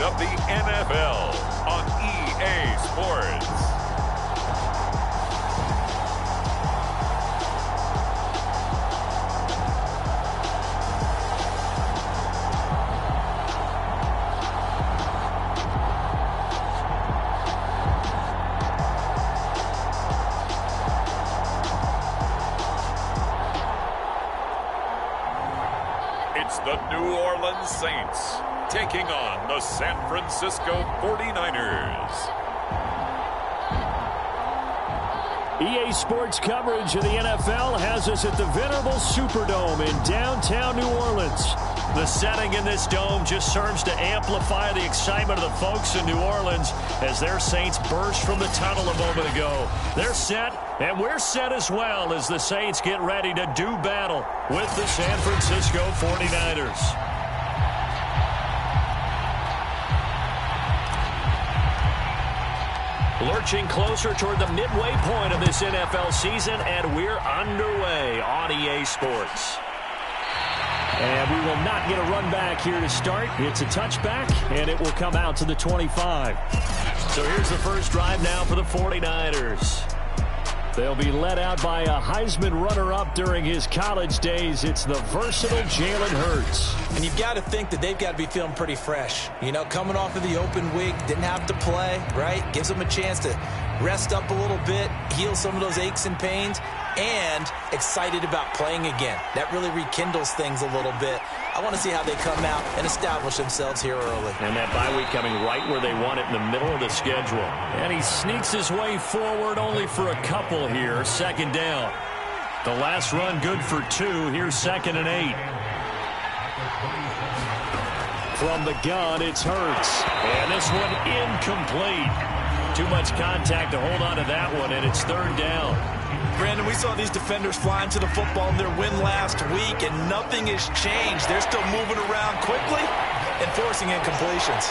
of the NFL on EA Sports. It's the New Orleans Saints taking on the San Francisco 49ers. EA Sports coverage of the NFL has us at the venerable Superdome in downtown New Orleans. The setting in this dome just serves to amplify the excitement of the folks in New Orleans as their Saints burst from the tunnel a moment ago. They're set, and we're set as well as the Saints get ready to do battle with the San Francisco 49ers. Lurching closer toward the midway point of this NFL season, and we're underway on EA Sports. And we will not get a run back here to start. It's a touchback, and it will come out to the 25. So here's the first drive now for the 49ers. They'll be led out by a Heisman runner-up during his college days. It's the versatile Jalen Hurts. And you've got to think that they've got to be feeling pretty fresh. You know, coming off of the open week, didn't have to play, right? Gives them a chance to rest up a little bit, heal some of those aches and pains, and excited about playing again. That really rekindles things a little bit. I want to see how they come out and establish themselves here early. And that bye week coming right where they want it in the middle of the schedule. And he sneaks his way forward only for a couple here. Second down. The last run good for 2. Here's 2nd and 8. From the gun, it's Hurts. And this one incomplete. Too much contact to hold on to that one, and it's 3rd down. Brandon, we saw these defenders flying to the football in their win last week, and nothing has changed. They're still moving around quickly and forcing incompletions.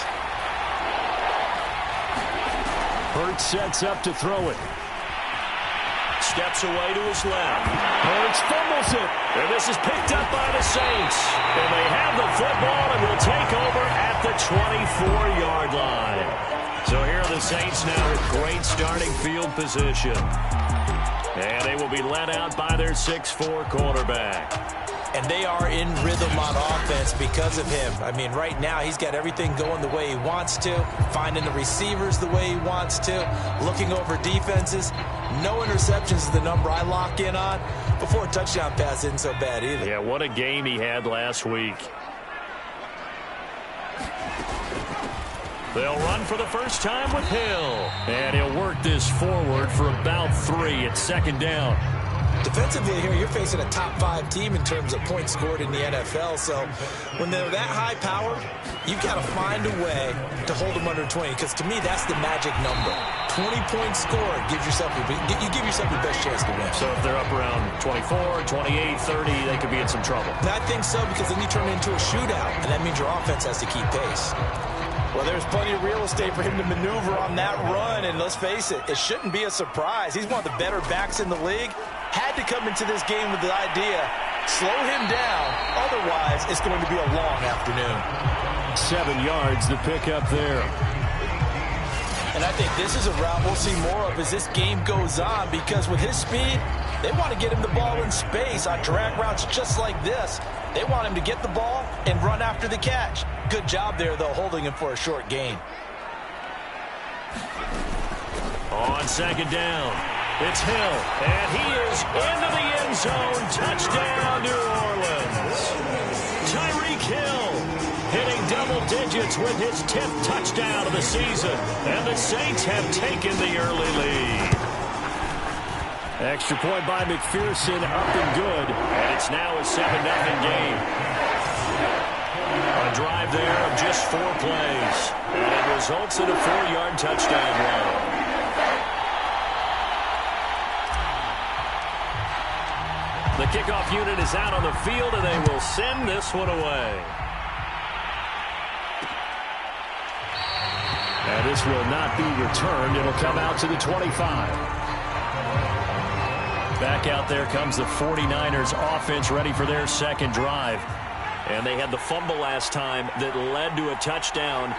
Hurts sets up to throw it. Steps away to his left. Hurts fumbles it. And this is picked up by the Saints. And they have the football and will take over at the 24-yard line. So here are the Saints now with great starting field position. And they will be led out by their 6'4" quarterback. And they are in rhythm on offense because of him. I mean, right now he's got everything going the way he wants to, finding the receivers the way he wants to, looking over defenses. No interceptions is the number I lock in on. Before a touchdown pass isn't so bad either. Yeah, what a game he had last week. They'll run for the first time with Hill. And he'll work this forward for about 3 at 2nd down. Defensively here, you're facing a top 5 team in terms of points scored in the NFL. So when they're that high powered, you've got to find a way to hold them under 20. Because to me, that's the magic number. 20 points scored gives yourself you give yourself the best chance to win. So if they're up around 24, 28, 30, they could be in some trouble. I think so, because then you turn it into a shootout, and that means your offense has to keep pace. Well, there's plenty of real estate for him to maneuver on that run, and let's face it, it shouldn't be a surprise. He's one of the better backs in the league. Had to come into this game with the idea, slow him down, otherwise it's going to be a long afternoon. 7 yards to pick up there. And I think this is a route we'll see more of as this game goes on, because with his speed, they want to get him the ball in space on drag routes just like this. They want him to get the ball and run after the catch. Good job there, though, holding him for a short gain. On 2nd down, it's Hill, and he is into the end zone. Touchdown, New Orleans. Tyreek Hill hitting double digits with his 10th touchdown of the season, and the Saints have taken the early lead. Extra point by McPherson, up and good, and it's now a 7-0 game. A drive there of just 4 plays, and it results in a 4-yard touchdown run. The kickoff unit is out on the field, and they will send this one away. And this will not be returned. It'll come out to the 25. Back out there comes the 49ers offense, ready for their second drive. And they had the fumble last time that led to a touchdown.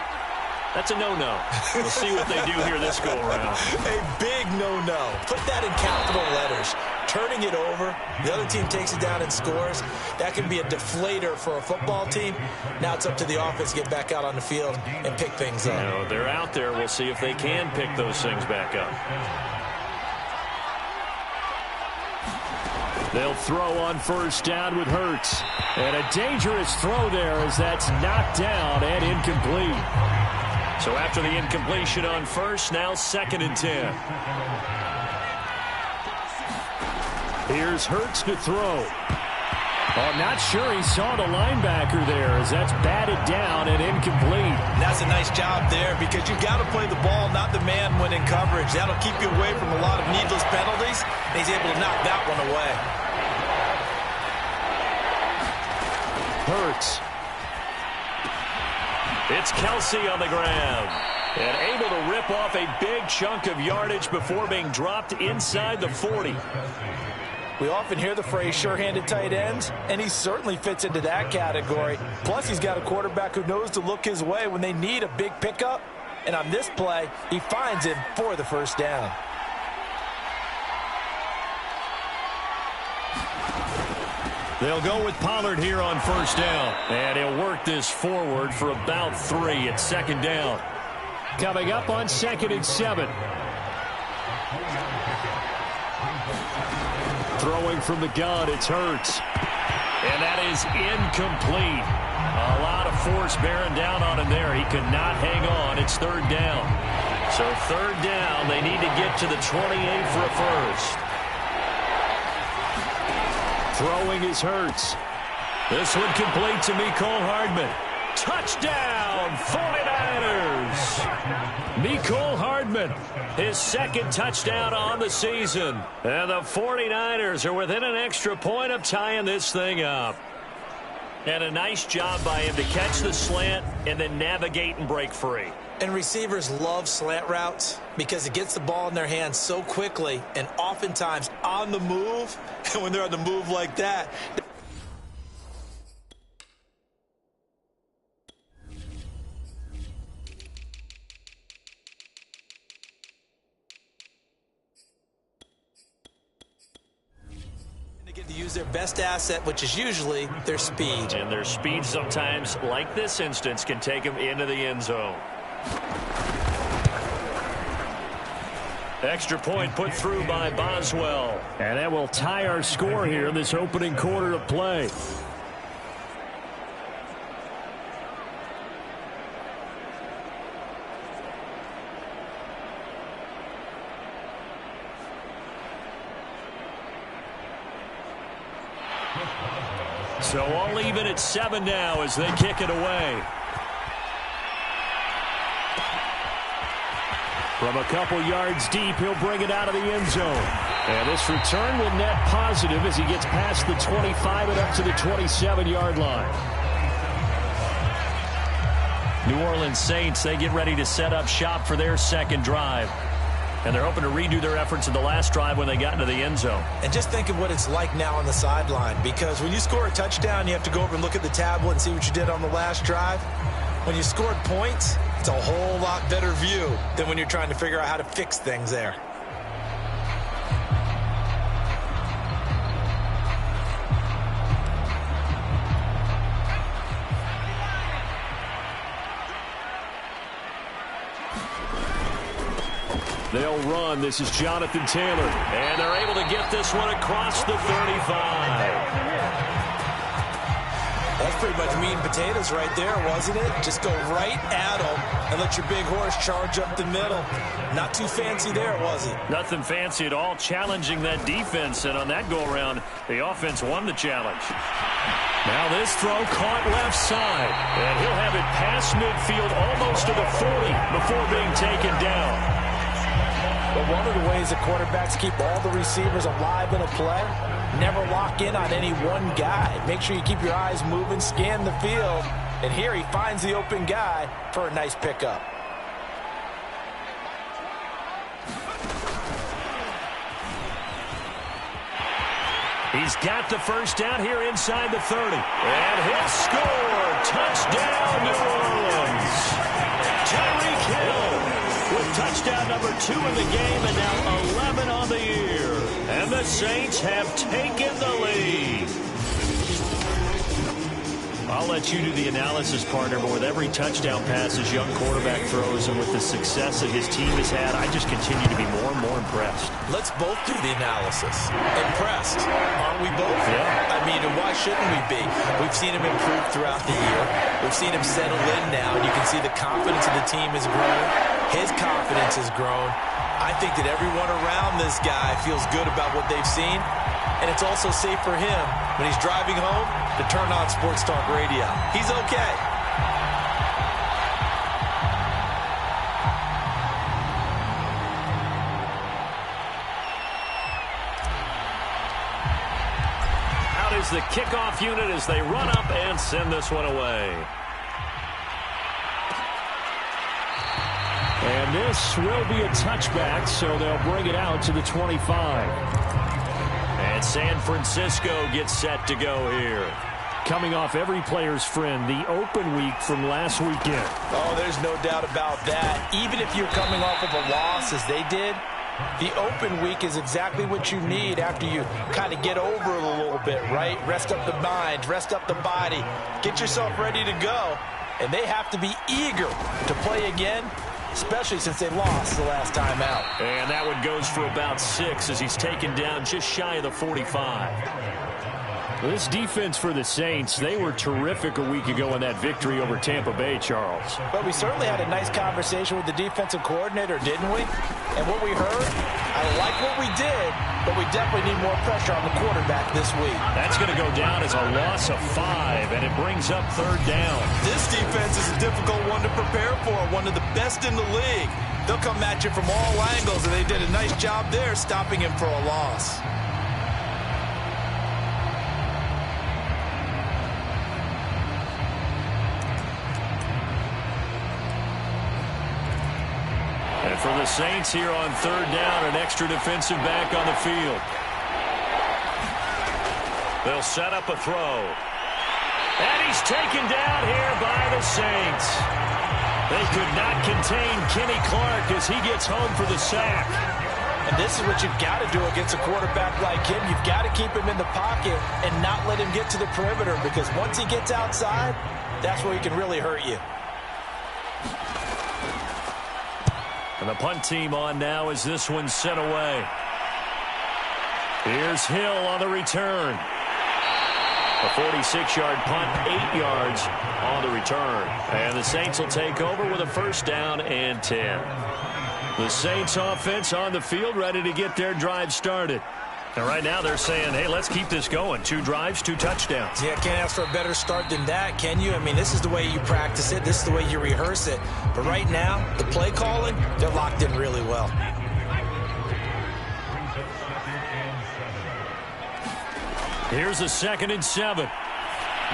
That's a no-no. We'll see what they do here this go-around. A big no-no. Put that in capital letters. Turning it over, the other team takes it down and scores. That can be a deflator for a football team. Now it's up to the offense to get back out on the field and pick things up. You know, they're out there. We'll see if they can pick those things back up. They'll throw on first down with Hurts. And a dangerous throw there as that's knocked down and incomplete. So after the incompletion on first, now 2nd and 10. Here's Hurts to throw. Oh, not sure he saw the linebacker there as that's batted down and incomplete. And that's a nice job there because you've got to play the ball, not the man when in coverage. That'll keep you away from a lot of needless penalties. And he's able to knock that one away. Hurts. It's Kelsey on the ground. And able to rip off a big chunk of yardage before being dropped inside the 40. We often hear the phrase sure-handed tight ends, and he certainly fits into that category. Plus, he's got a quarterback who knows to look his way when they need a big pickup. And on this play, he finds him for the first down. They'll go with Pollard here on first down. And he'll work this forward for about 3 at 2nd down. Coming up on 2nd and 7. Throwing from the gun, it's Hurts. And that is incomplete. A lot of force bearing down on him there. He could not hang on. It's 3rd down. So 3rd down, they need to get to the 28 for a first. Throwing is Hurts. This one complete to Mecole Hardman. Touchdown, 49ers! Mecole Hardman, his 2nd touchdown on the season. And the 49ers are within an extra point of tying this thing up. And a nice job by him to catch the slant and then navigate and break free. And receivers love slant routes because it gets the ball in their hands so quickly and oftentimes on the move. And when they're on the move like that, to use their best asset, which is usually their speed. And their speed sometimes, like this instance, can take them into the end zone. Extra point put through by Boswell. And that will tie our score here in this opening quarter of play. So all even at 7 now as they kick it away. From a couple yards deep, he'll bring it out of the end zone. And this return will net positive as he gets past the 25 and up to the 27-yard line. New Orleans Saints, they get ready to set up shop for their 2nd drive. And they're hoping to redo their efforts in the last drive when they got into the end zone. And just think of what it's like now on the sideline. Because when you score a touchdown, you have to go over and look at the tablet and see what you did on the last drive. When you scored points, it's a whole lot better view than when you're trying to figure out how to fix things there. They'll run. This is Jonathan Taylor. And they're able to get this one across the 35. That's pretty much meat and potatoes right there, wasn't it? Just go right at them and let your big horse charge up the middle. Not too fancy there, was it? Nothing fancy at all, challenging that defense. And on that go-around, the offense won the challenge. Now this throw caught left side. And he'll have it past midfield almost to the 40 before being taken down. But one of the ways that quarterbacks keep all the receivers alive in a play, never lock in on any one guy. Make sure you keep your eyes moving, scan the field. And here he finds the open guy for a nice pickup. He's got the first down here inside the 30. And he'll score. Touchdown, New Orleans. Tyreek touchdown number 2 in the game, and now 11 on the year. And the Saints have taken the lead. I'll let you do the analysis, partner, but with every touchdown pass his young quarterback throws and with the success that his team has had, I just continue to be more and more impressed. Let's both do the analysis. Impressed, aren't we both? Yeah. I mean, and why shouldn't we be? We've seen him improve throughout the year. We've seen him settle in now, and you can see the confidence of the team has grown. His confidence has grown. I think that everyone around this guy feels good about what they've seen, and it's also safe for him when he's driving home to turn on Sports Talk Radio. He's okay. Out is the kickoff unit as they run up and send this one away. And this will be a touchback, so they'll bring it out to the 25. And San Francisco gets set to go here. Coming off every player's friend, the open week from last weekend. Oh, there's no doubt about that. Even if you're coming off of a loss as they did, the open week is exactly what you need after you kind of get over it a little bit, right? Rest up the mind, rest up the body, get yourself ready to go. And they have to be eager to play again, especially since they lost the last time out. And that one goes for about 6 as he's taken down just shy of the 45. This defense for the Saints, they were terrific a week ago in that victory over Tampa Bay, Charles. But we certainly had a nice conversation with the defensive coordinator, didn't we? And what we heard, I like what we did, but we definitely need more pressure on the quarterback this week. That's going to go down as a loss of 5, and it brings up 3rd down. This defense is a difficult one to prepare for, one of the best in the league. They'll come at you from all angles, and they did a nice job there stopping him for a loss. And for the Saints here on 3rd down, an extra defensive back on the field. They'll set up a throw. And he's taken down here by the Saints. They could not contain Kenny Clark as he gets home for the sack. And this is what you've got to do against a quarterback like him. You've got to keep him in the pocket and not let him get to the perimeter, because once he gets outside, that's where he can really hurt you. And the punt team on now as this one's sent away. Here's Hill on the return. A 46-yard punt, 8 yards on the return. And the Saints will take over with a 1st down and 10. The Saints offense on the field ready to get their drive started. And right now they're saying, hey, let's keep this going. 2 drives, 2 touchdowns. Yeah, can't ask for a better start than that, can you? I mean, this is the way you practice it. This is the way you rehearse it. But right now, the play calling, they're locked in really well. Here's a 2nd and 7.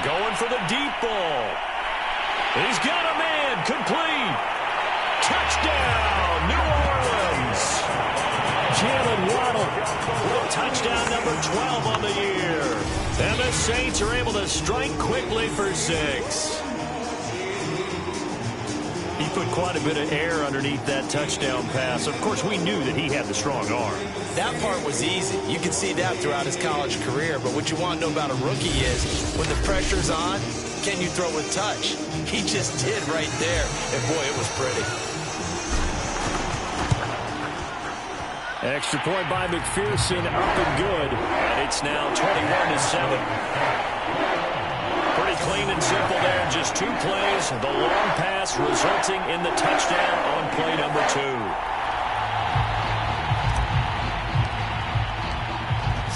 Going for the deep ball. He's got a man. Complete. Touchdown, New Orleans. Jalen Waddle with touchdown number 12 on the year. And the Saints are able to strike quickly for 6. He put quite a bit of air underneath that touchdown pass. Of course, we knew that he had the strong arm. That part was easy. You can see that throughout his college career. But what you want to know about a rookie is when the pressure's on, can you throw with touch? He just did right there. And, boy, it was pretty. Extra point by McPherson, up and good. And it's now 21-7. Pretty clean and simple there. Just 2 plays. The long pass resulting in the touchdown on play number 2.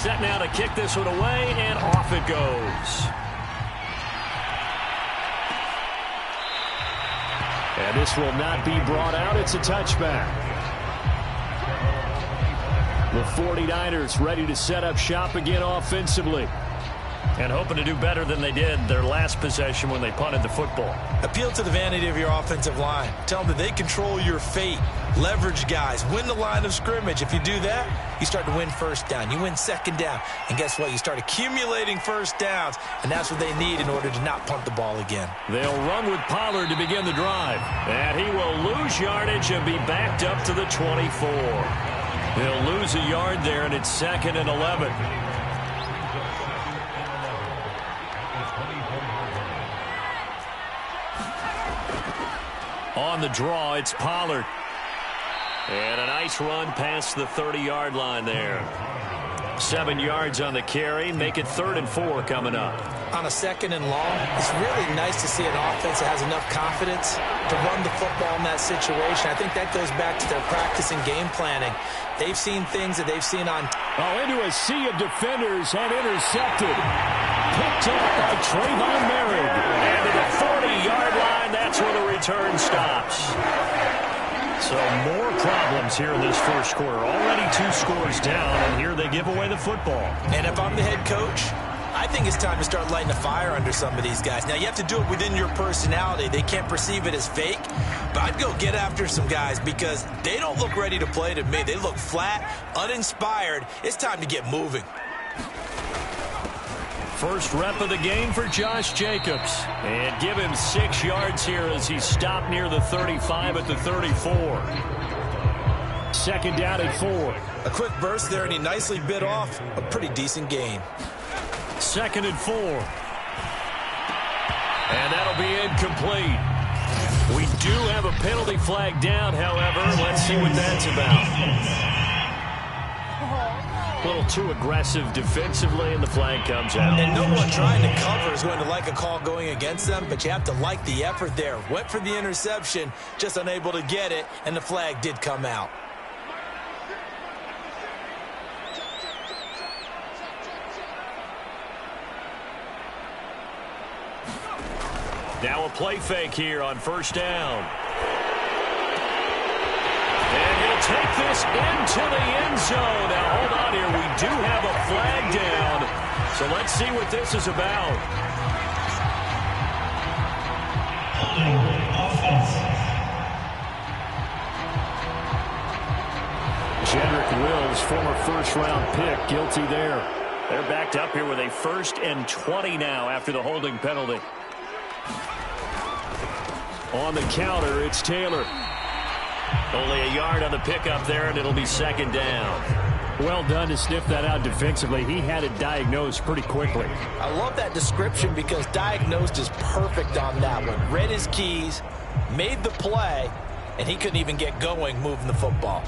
Set now to kick this one away, and off it goes. And this will not be brought out. It's a touchback. The 49ers ready to set up shop again offensively. And hoping to do better than they did their last possession when they punted the football. Appeal to the vanity of your offensive line. Tell them that they control your fate. Leverage guys. Win the line of scrimmage. If you do that, you start to win first down. You win second down. And guess what? You start accumulating first downs. And that's what they need in order to not punt the ball again. They'll run with Pollard to begin the drive. And he will lose yardage and be backed up to the 24. He'll lose a yard there, and it's 2nd and 11. On the draw, it's Pollard. And a nice run past the 30-yard line there. 7 yards on the carry. Make it 3rd and 4 coming up. On a 2nd and long, it's really nice to see an offense that has enough confidence to run the football in that situation. I think that goes back to their practice and game planning. They've seen things that they've seen on... into a sea of defenders and intercepted. Picked up by Trayvon Merritt. And to the 40-yard line, that's where the return stops. So more problems here in this first quarter. Already 2 scores down, and here they give away the football. And if I'm the head coach, I think it's time to start lighting a fire under some of these guys. Now, you have to do it within your personality. They can't perceive it as fake. But I'd go get after some guys because they don't look ready to play to me. They look flat, uninspired. It's time to get moving. First rep of the game for Josh Jacobs. And give him 6 yards here as he stopped near the 35 at the 34. 2nd down at 4. A quick burst there, and he nicely bit off a pretty decent gain. 2nd and 4. And that'll be incomplete. We do have a penalty flag down, however. Let's see what that's about. A little too aggressive defensively, and the flag comes out. And no one trying to cover is going to like a call going against them, but you have to like the effort there. Went for the interception, just unable to get it, and the flag did come out. Now a play fake here on 1st down. Take this into the end zone. Now, hold on here. We do have a flag down. So let's see what this is about. Jedrick Wills, former first-round pick, guilty there. They're backed up here with a 1st and 20 now after the holding penalty. On the counter, it's Taylor. Only a yard on the pickup there, and it'll be 2nd down. Well done to sniff that out defensively. He had it diagnosed pretty quickly. I love that description because diagnosed is perfect on that one. Read his keys, made the play, and he couldn't even get going moving the football.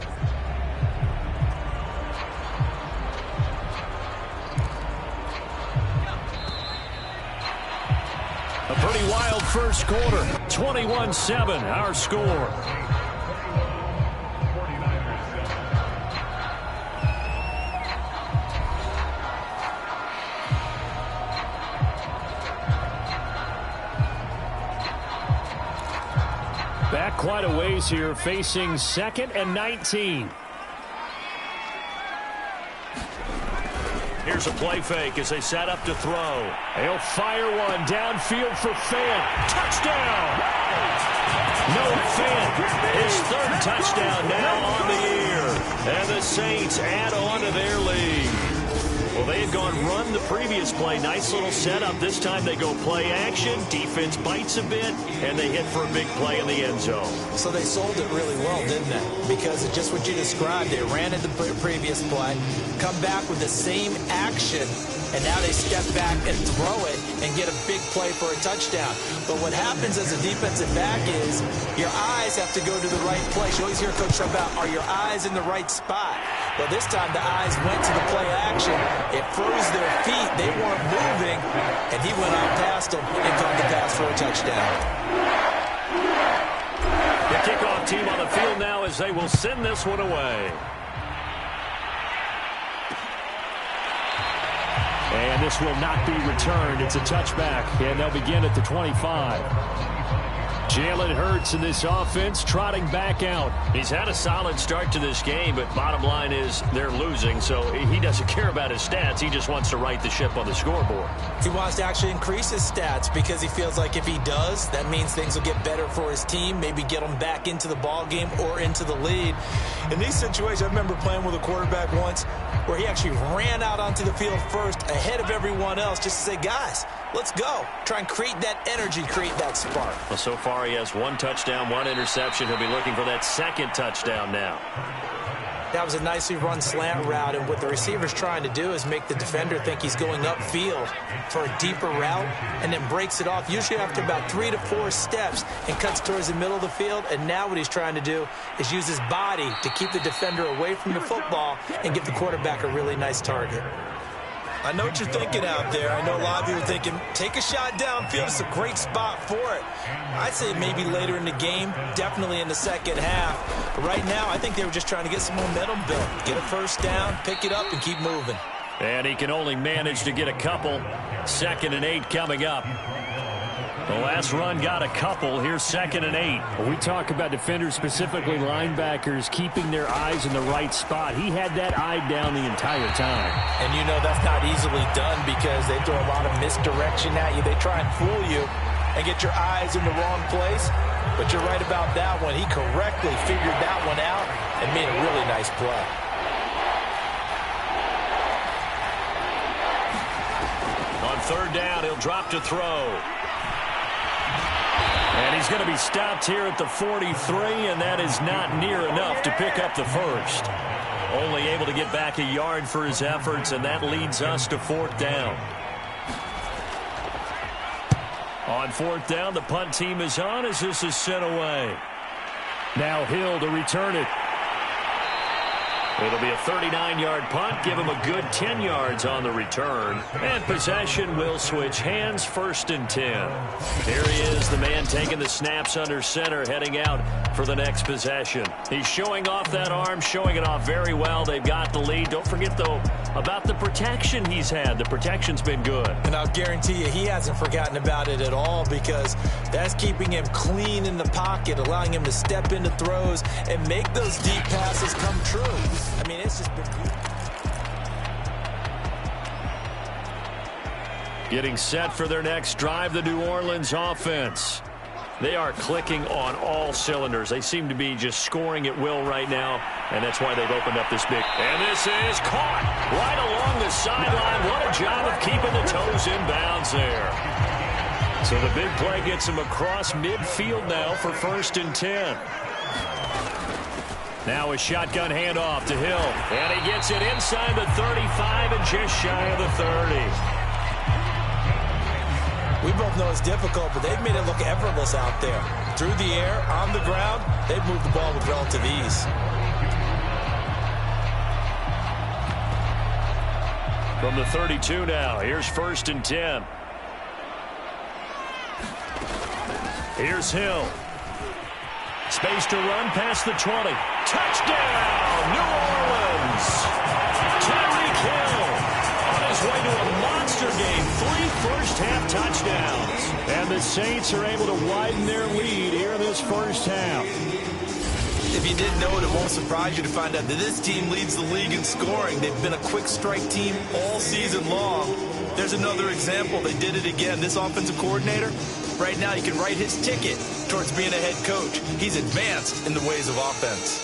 A pretty wild first quarter. 21-7, our score. Back quite a ways here, facing 2nd and 19. Here's a play fake as they set up to throw. They'll fire one downfield for Fant. Touchdown! Noah Fant, his 3rd touchdown now on the year. And the Saints add on to their lead. Well, they had gone run the previous play. Nice little setup. This time they go play action. Defense bites a bit, and they hit for a big play in the end zone. So they sold it really well, didn't they? Because it's just what you described. They ran in the previous play, come back with the same action, and now they step back and throw it and get a big play for a touchdown. But what happens as a defensive back is your eyes have to go to the right place. You always hear Coach talk about, are your eyes in the right spot? Well, this time the eyes went to the play action. It froze their feet. They weren't moving, and he went out past them and caught the pass for a touchdown. The kickoff team on the field now as they will send this one away. And this will not be returned. It's a touchback, and they'll begin at the 25. Jalen Hurts in this offense trotting back out. He's had a solid start to this game, but bottom line is they're losing, so he doesn't care about his stats. He just wants to right the ship on the scoreboard. He wants to actually increase his stats because he feels like if he does, that means things will get better for his team, maybe get them back into the ball game or into the lead. In these situations, I remember playing with a quarterback once where he actually ran out onto the field first ahead of everyone else just to say, guys, let's go. Try and create that energy, create that spark. Well, so far he has 1 touchdown, 1 interception. He'll be looking for that 2nd touchdown now. That was a nicely run slant route, and what the receiver's trying to do is make the defender think he's going upfield for a deeper route and then breaks it off, usually after about 3 to 4 steps, and cuts towards the middle of the field. And now what he's trying to do is use his body to keep the defender away from the football and give the quarterback a really nice target. I know what you're thinking out there. I know a lot of you are thinking, take a shot downfield. It's a great spot for it. I'd say maybe later in the game, definitely in the second half. But right now, I think they were just trying to get some momentum built. Get a first down, pick it up, and keep moving. And he can only manage to get a couple. 2nd and 8 coming up. The last run got a couple. Here's 2nd and 8. When we talk about defenders, specifically linebackers, keeping their eyes in the right spot. He had that eye down the entire time. And you know that's not easily done because they throw a lot of misdirection at you. They try and fool you and get your eyes in the wrong place. But you're right about that one. He correctly figured that one out and made a really nice play. On 3rd down, he'll drop to throw. And he's going to be stopped here at the 43, and that is not near enough to pick up the first. Only able to get back a yard for his efforts, and that leads us to 4th down. On 4th down, the punt team is on as this is sent away. Now Hill to return it. It'll be a 39-yard punt. Give him a good 10 yards on the return. And possession will switch hands. 1st and 10. Here he is, the man taking the snaps under center, heading out for the next possession. He's showing off that arm, showing it off very well. They've got the lead. Don't forget, though, about the protection he's had. The protection's been good. And I'll guarantee you he hasn't forgotten about it at all because that's keeping him clean in the pocket, allowing him to step into throws and make those deep passes come true. I mean, it's just been beautiful. Getting set for their next drive, the New Orleans offense. They are clicking on all cylinders. They seem to be just scoring at will right now, and that's why they've opened up this big. And this is caught right along the sideline. What a job of keeping the toes in bounds there. So the big play gets him across midfield now for 1st and 10. Now a shotgun handoff to Hill. And he gets it inside the 35 and just shy of the 30. We both know it's difficult, but they've made it look effortless out there. Through the air, on the ground, they've moved the ball with relative ease. From the 32 now, here's 1st and 10. Here's Hill. Space to run past the 20. Touchdown, New Orleans. Tyreek Hill on his way to a monster game. 3 first-half touchdowns. And the Saints are able to widen their lead here in this first half. If you didn't know it, it won't surprise you to find out that this team leads the league in scoring. They've been a quick strike team all season long. There's another example. They did it again. This offensive coordinator, right now he can write his ticket towards being a head coach. He's advanced in the ways of offense.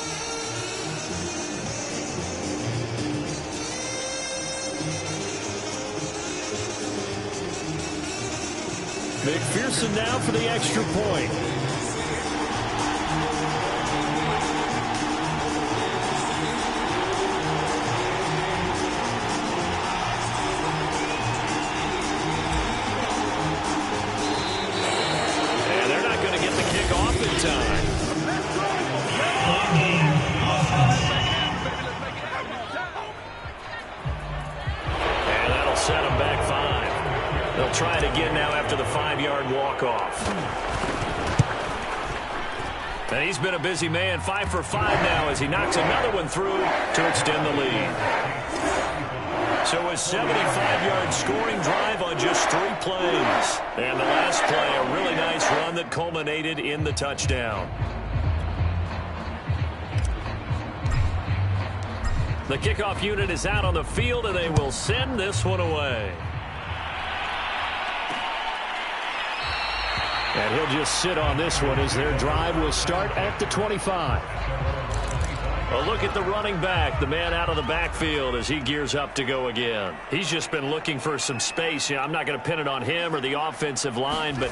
McPherson now for the extra point. And they're not going to get the kick off in time. And that'll set them back 5. They'll try it again now after the 5-yard walk-off. And he's been a busy man, 5 for 5 now as he knocks another one through to extend the lead. So a 75-yard scoring drive on just 3 plays. And the last play, a really nice run that culminated in the touchdown. The kickoff unit is out on the field, and they will send this one away. And he'll just sit on this one as their drive will start at the 25. A look at the running back, the man out of the backfield as he gears up to go again. He's just been looking for some space. I'm not going to pin it on him or the offensive line, but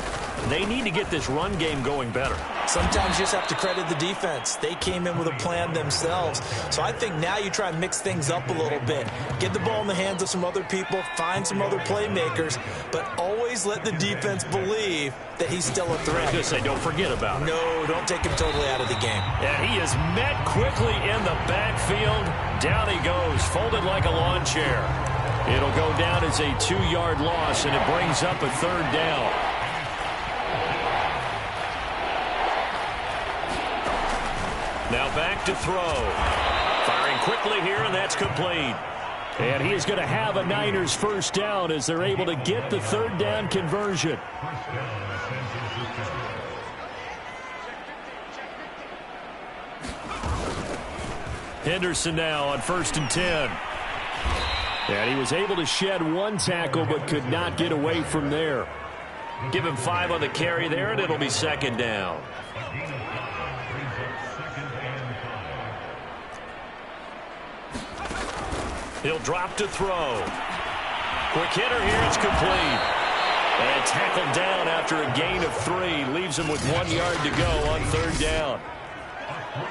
they need to get this run game going better. Sometimes you just have to credit the defense. They came in with a plan themselves. So I think now you try and mix things up a little bit. Get the ball in the hands of some other people, find some other playmakers, but always let the defense believe that he's still a threat. I was going to say, don't forget about it. No, don't take him totally out of the game. And he is met quickly in the backfield. Down he goes, folded like a lawn chair. It'll go down as a 2-yard loss, and it brings up a 3rd down. Now back to throw. Firing quickly here, and that's complete. And he is going to have a Niners 1st down as they're able to get the 3rd down conversion. Henderson now on 1st and 10. And he was able to shed 1 tackle but could not get away from there. Give him 5 on the carry there, and it'll be 2nd down. He'll drop to throw. Quick hitter here, it's complete. And tackled down after a gain of 3. Leaves him with 1 yard to go on 3rd down.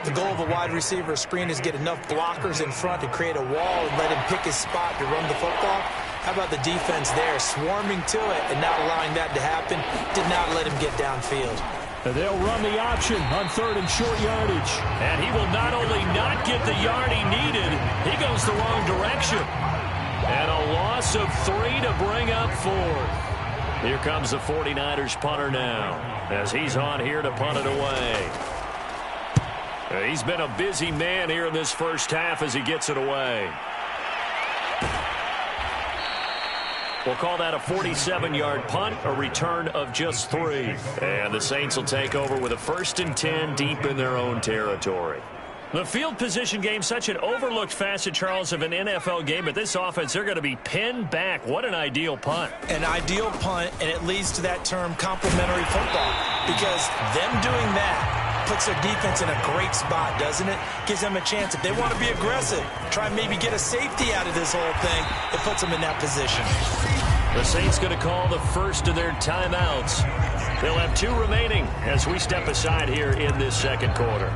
The goal of a wide receiver screen is get enough blockers in front to create a wall and let him pick his spot to run the football. How about the defense there, swarming to it and not allowing that to happen? Did not let him get downfield. They'll run the option on 3rd and short yardage. And he will not only not get the yard he needed, he goes the wrong direction. And a loss of 3 to bring up 4th. Here comes the 49ers punter now as he's on here to punt it away. He's been a busy man here in this 1st half as he gets it away. We'll call that a 47-yard punt, a return of just 3. And the Saints will take over with a 1st and 10 deep in their own territory. The field position game, such an overlooked facet, Charles, of an NFL game. But this offense, they're going to be pinned back. What an ideal punt. An ideal punt, and it leads to that term complementary football. Because them doing that puts their defense in a great spot, doesn't it? Gives them a chance. If they want to be aggressive, try and maybe get a safety out of this whole thing, it puts them in that position. The Saints going to call the first of their timeouts. They'll have 2 remaining as we step aside here in this 2nd quarter.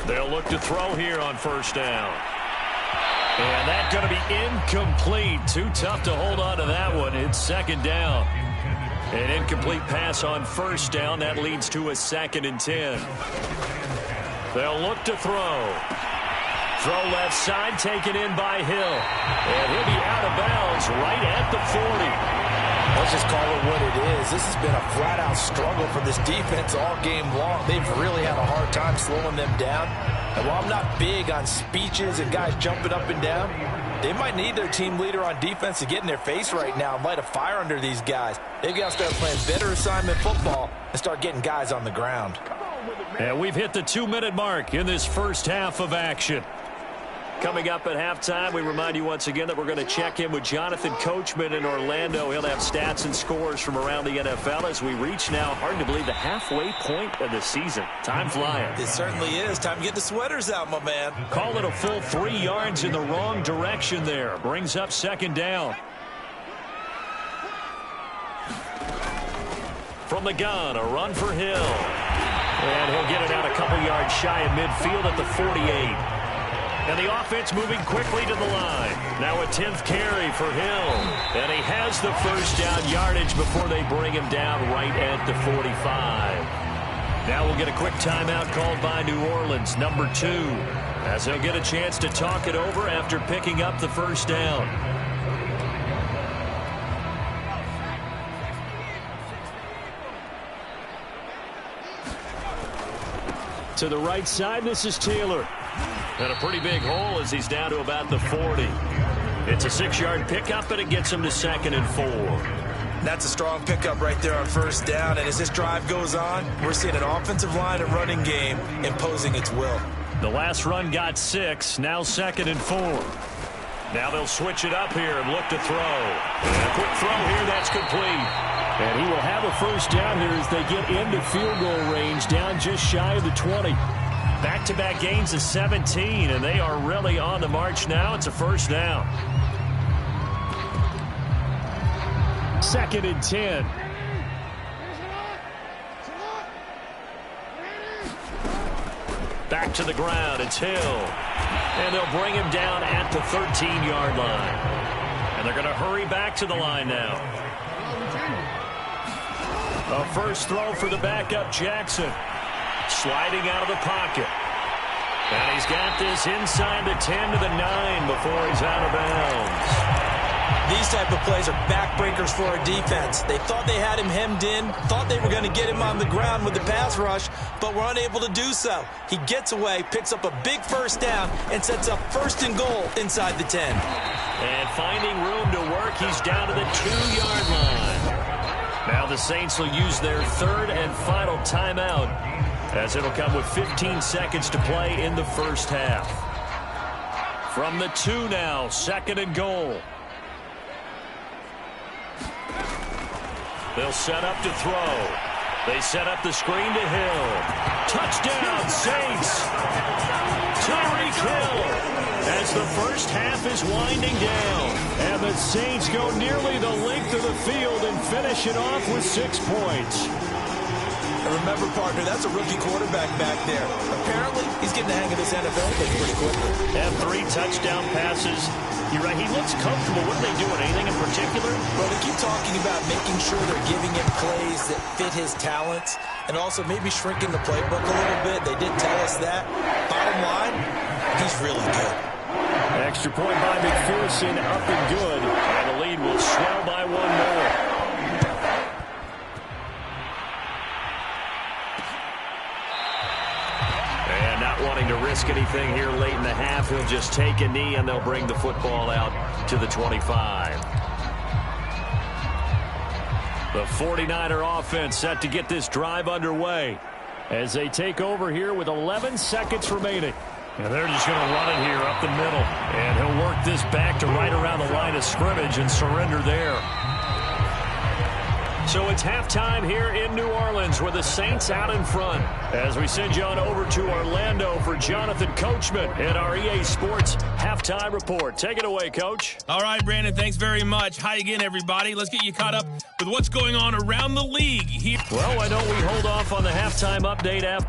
They'll look to throw here on 1st down. And that's going to be incomplete. Too tough to hold on to that one. It's 2nd down. An incomplete pass on 1st down. That leads to a 2nd and 10. They'll look to throw. Throw left side, taken in by Hill. And he'll be out of bounds right at the 40. Let's just call it what it is. This has been a flat-out struggle for this defense all game long. They've really had a hard time slowing them down. And while I'm not big on speeches and guys jumping up and down, they might need their team leader on defense to get in their face right now and light a fire under these guys. They've got to start playing better assignment football and start getting guys on the ground. And we've hit the 2-minute mark in this 1st half of action. Coming up at halftime, we remind you once again that we're going to check in with Jonathan Coachman in Orlando. He'll have stats and scores from around the NFL as we reach now, hard to believe, the halfway point of the season. Time flying. It certainly is. Time to get the sweaters out, my man. Call it a full 3 yards in the wrong direction there. Brings up 2nd down. From the gun, a run for Hill. And he'll get it out a couple yards shy of midfield at the 48. And the offense moving quickly to the line. Now a 10th carry for Hill. And he has the 1st down yardage before they bring him down right at the 45. Now we'll get a quick timeout called by New Orleans, number 2, as they'll get a chance to talk it over after picking up the 1st down. To the right side, this is Taylor. And a pretty big hole as he's down to about the 40. It's a 6-yard pickup, and it gets him to 2nd and 4. That's a strong pickup right there on first down. And as this drive goes on, we're seeing an offensive line and running game imposing its will. The last run got 6, now 2nd and 4. Now they'll switch it up here and look to throw. And a quick throw here, that's complete. And he will have a first down here as they get into field goal range, down just shy of the 20. Back-to-back gains of 17, and they are really on the march now. It's a first down. 2nd and 10. Back to the ground, it's Hill. And they'll bring him down at the 13-yard line. And they're going to hurry back to the line now. A first throw for the backup, Jackson. Sliding out of the pocket. And he's got this inside the 10 to the 9 before he's out of bounds. These type of plays are backbreakers for our defense. They thought they had him hemmed in, thought they were going to get him on the ground with the pass rush, but were unable to do so. He gets away, picks up a big first down, and sets up 1st and goal inside the 10. And finding room to work, he's down to the 2-yard line. Now the Saints will use their 3rd and final timeout, as it'll come with 15 seconds to play in the first half. From the 2 now, 2nd and goal. They'll set up to throw. They set up the screen to Hill. Touchdown, Saints! Tyreek Hill, as the first half is winding down. And the Saints go nearly the length of the field and finish it off with 6 points. And remember, partner, that's a rookie quarterback back there. Apparently, he's getting the hang of this NFL thing pretty quickly. And 3 touchdown passes. You're right, he looks comfortable. What are they doing? Anything in particular? Well, they keep talking about making sure they're giving him plays that fit his talents and also maybe shrinking the playbook a little bit. They did tell us that. Bottom line, he's really good. Extra point by McPherson, up and good. And the lead will swell by 1 more. Wanting to risk anything here late in the half, he'll just take a knee and they'll bring the football out to the 25. The 49er offense set to get this drive underway as they take over here with 11 seconds remaining. And they're just going to run it here up the middle. And he'll work this back to right around the line of scrimmage and surrender there. So it's halftime here in New Orleans with the Saints out in front. As we send you on over to Orlando for Jonathan Coachman in our EA Sports Halftime Report. Take it away, Coach. All right, Brandon, thanks very much. Hi again, everybody. Let's get you caught up with what's going on around the league here. Well, why don't we hold off on the halftime update after?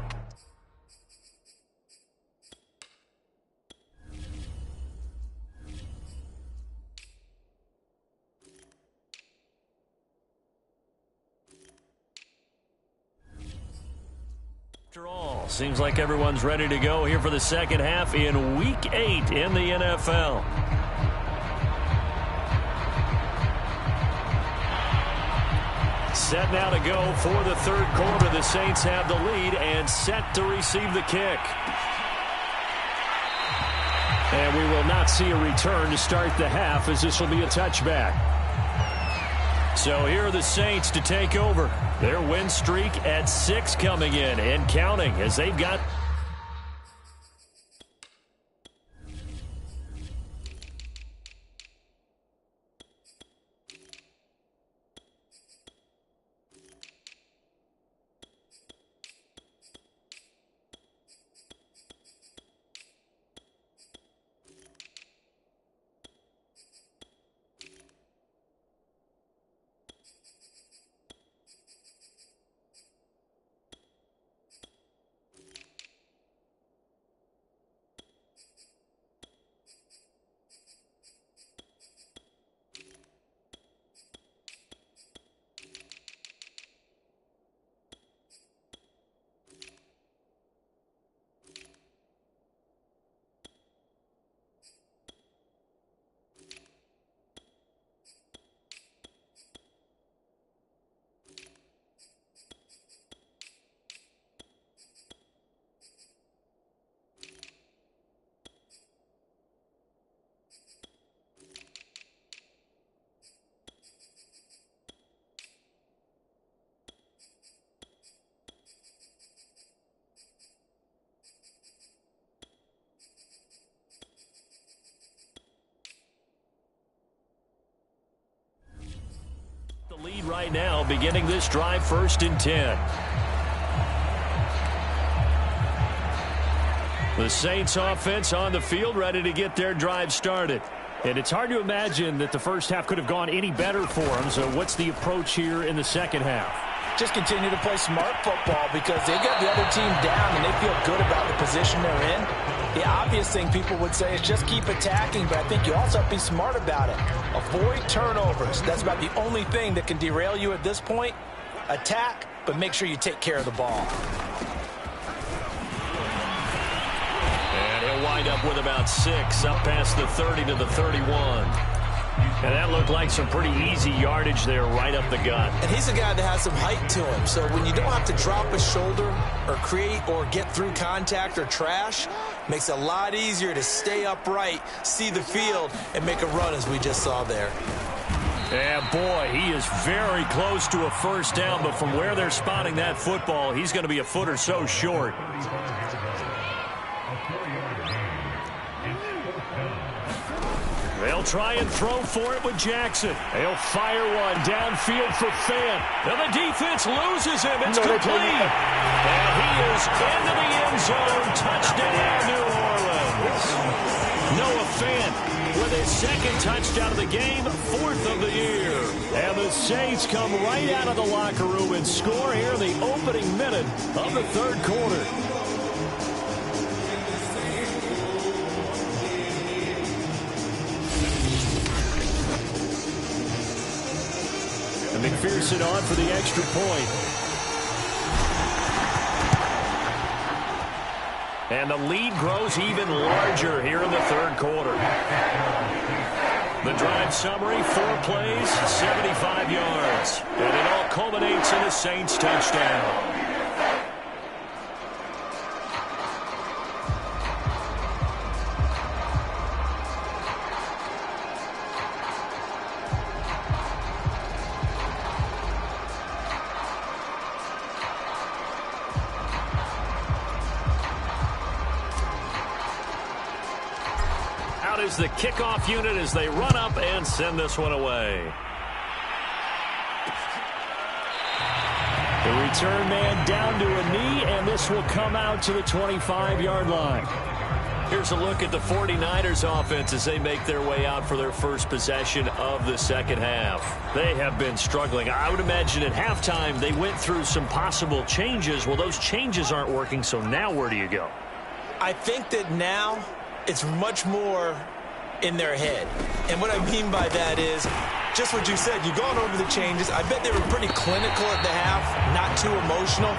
After all, seems like everyone's ready to go here for the second half in Week 8 in the NFL. Set now to go for the third quarter. The Saints have the lead and set to receive the kick. And we will not see a return to start the half, as this will be a touchback. So here are the Saints to take over. Their win streak at 6 coming in and counting as they've got... right now, beginning this drive 1st and 10. The Saints offense on the field, ready to get their drive started. And it's hard to imagine that the first half could have gone any better for them. So what's the approach here in the second half? Just continue to play smart football because they got the other team down and they feel good about the position they're in. The obvious thing people would say is just keep attacking, but I think you also have to be smart about it. Avoid turnovers. That's about the only thing that can derail you at this point. Attack, but make sure you take care of the ball. And he'll wind up with about 6 up past the 30 to the 31. And that looked like some pretty easy yardage there right up the gut. And he's a guy that has some height to him. So when you don't have to drop a shoulder or create or get through contact or trash, makes it a lot easier to stay upright, see the field, and make a run as we just saw there. And boy, he is very close to a first down, but from where they're spotting that football, he's going to be a foot or so short. They'll try and throw for it with Jackson. They'll fire one downfield for Fant. And the defense loses him. It's complete. And he is into the end zone. Touchdown, New Orleans. Noah Fant with his 2nd touchdown of the game, 4th of the year. And the Saints come right out of the locker room and score here in the opening minute of the 3rd quarter. McPherson on for the extra point. And the lead grows even larger here in the 3rd quarter. The drive summary, 4 plays, 75 yards. And it all culminates in a Saints touchdown. Is the kickoff unit as they run up and send this one away. The return man down to a knee, and this will come out to the 25-yard line. Here's a look at the 49ers offense as they make their way out for their first possession of the second half. They have been struggling. I would imagine at halftime they went through some possible changes. Well, those changes aren't working, so now where do you go? I think that now it's much more in their head. And what I mean by that is just what you said. You've gone over the changes. I bet they were pretty clinical at the half, not too emotional.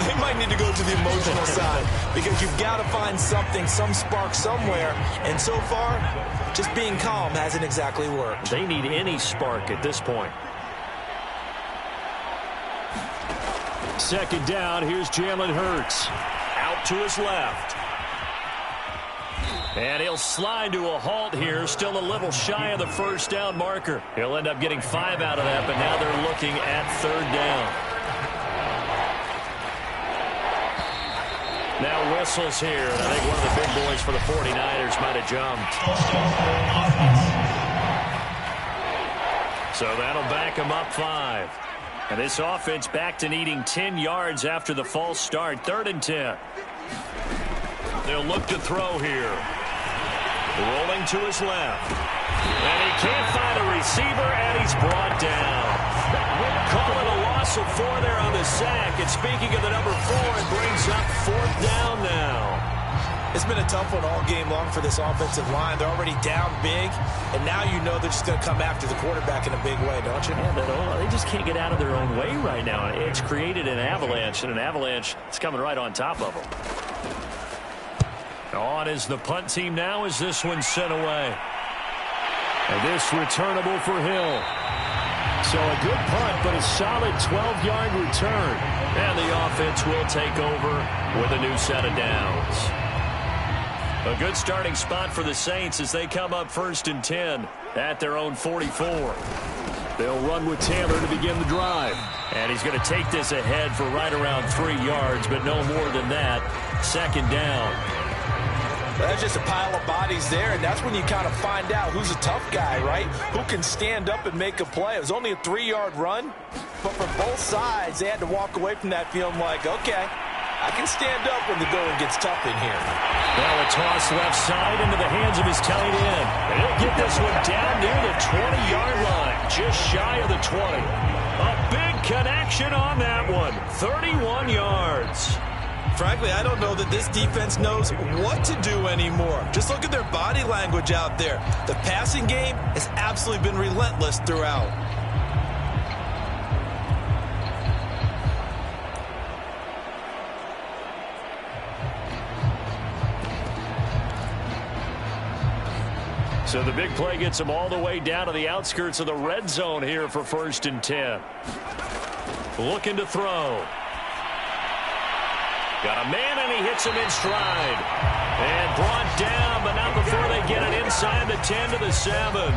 They might need to go to the emotional side because you've got to find something, some spark somewhere. And so far, just being calm hasn't exactly worked. They need any spark at this point. 2nd down, here's Jalen Hurts. Out to his left. And he'll slide to a halt here, still a little shy of the first down marker. He'll end up getting 5 out of that, but now they're looking at 3rd down. Now whistles here, and I think one of the big boys for the 49ers might have jumped. So that'll back him up 5. And this offense back to needing 10 yards after the false start. 3rd and 10. They'll look to throw here. Rolling to his left. And he can't find a receiver, and he's brought down. Calling a loss of 4 there on the sack. And speaking of the number 4, it brings up 4th down now. It's been a tough one all game long for this offensive line. They're already down big, and now you know they're just going to come after the quarterback in a big way, don't you? Yeah, they just can't get out of their own way right now. It's created an avalanche, and an avalanche is coming right on top of them. On is the punt team now as this one's sent away. And this returnable for Hill. So a good punt, but a solid 12-yard return. And the offense will take over with a new set of downs. A good starting spot for the Saints as they come up 1st and 10 at their own 44. They'll run with Taylor to begin the drive. And he's going to take this ahead for right around 3 yards, but no more than that. 2nd down. That's just a pile of bodies there, and that's when you kind of find out who's a tough guy, right? Who can stand up and make a play. It was only a 3-yard run, but for both sides, they had to walk away from that feeling like, okay, I can stand up when the going gets tough in here. Well, a toss left side into the hands of his tight end. And he'll get this one down near the 20-yard line, just shy of the 20. A big connection on that one, 31 yards. Frankly, I don't know that this defense knows what to do anymore. Just look at their body language out there. The passing game has absolutely been relentless throughout. So the big play gets him all the way down to the outskirts of the red zone here for 1st and 10. Looking to throw. Got a man, and he hits him in stride. And brought down, but not before they get it inside the 10 to the 7.